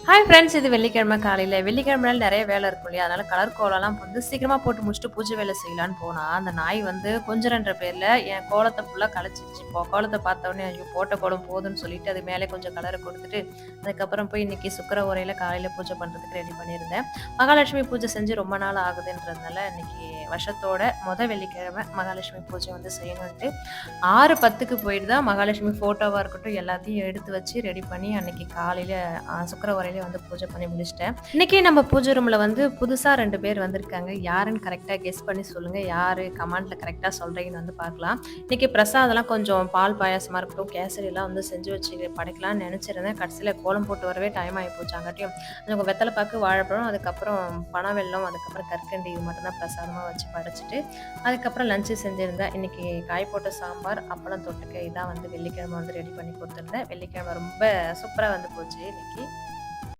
Hi friends, இது வெள்ளிக்கிழமை காலையில. வெள்ளிக்கிழமைனால நெறைய வேலை இருக்கும் இல்லையா? அதனால கலர் கோலம்லாம் வந்து சீக்கிரமா போட்டு முடிச்சுட்டு பூஜை வேலை செய்யலான்னு போனா, அந்த நாய் வந்து கொஞ்சுறன்ற பேர்ல என் கோலத்த ஃபுல்லா கலைச்சிருச்சு. இப்போ கோலத்த பார்த்தோனே, ஐயோ! போட்ட கோலம் போதும்ன்னு சொல்லிட்டு அது மேலே கொஞ்சம் கலர குடுத்துட்டு, அதுக்கப்புறம் போய் இன்னைக்கு சுக்கிர ஓரையில காலையில பூஜை பண்றதுக்கு ரெடி பண்ணியிருந்தேன். மகாலட்சுமி பூஜை செஞ்சு ரொம்ப நாள் ஆகுதுன்றதுனால, இன்னைக்கு வருஷத்தோட வெள்ளிக்கிழமை மகாலட்சுமி பூஜை வந்து செய்யணுன்ட்டு 6:10க்கு போயிட்டு தான் மகாலட்சுமி ஃபோட்டோவா இருக்கட்டும் எல்லாத்தையும் எடுத்து வச்சு ரெடி பண்ணி அன்னைக்கு காலையில சுக்கிரவாரையிலே வந்து பூஜை பண்ணி முடிச்சுட்டேன். இன்னைக்கு நம்ம பூஜை ரூம்ல வந்து புதுசா 2 பேர் வந்திருக்காங்க. யாருன்னு கரெக்ட்டா கெஸ் பண்ணி சொல்லுங்க. யாரு கமெண்ட்ல கரெக்ட்டா சொல்றீங்கன்னு வந்து பார்க்கலாம். இன்னைக்கு பிரசாதம்லாம் கொஞ்சம் பால் பாயாசமா இருக்கட்டும், கேசரிலாம் வந்து செஞ்சு வச்சு படைக்கலாம்னு நெனச்சிருந்தேன். கடைசியில கோலம் போட்டு வரவே டைம் ஆயி போச்சு. அங்காட்டியும் கொஞ்சம் வெத்தல பாக்கு, வாழைப்பழம், அதுக்கப்புறம் பனவெல்லம், அதுக்கப்புறம் கற்கண்டு இது மட்டும் தான் பிரசாதமா வச்சு படைச்சுட்டு, அதுக்கப்புறம் லஞ்ச் செஞ்சிருந்தேன். இன்னைக்கு காய் போட்ட சாம்பார், அப்பளம் தொட்டுக்க இதான் வந்து வெள்ளிக்கிழமை வந்து ரெடி பண்ணி குடுத்துருந்தேன். வெள்ளிக்கிழமை ரொம்ப சூப்பரா வந்து போச்சு இன்னைக்கு.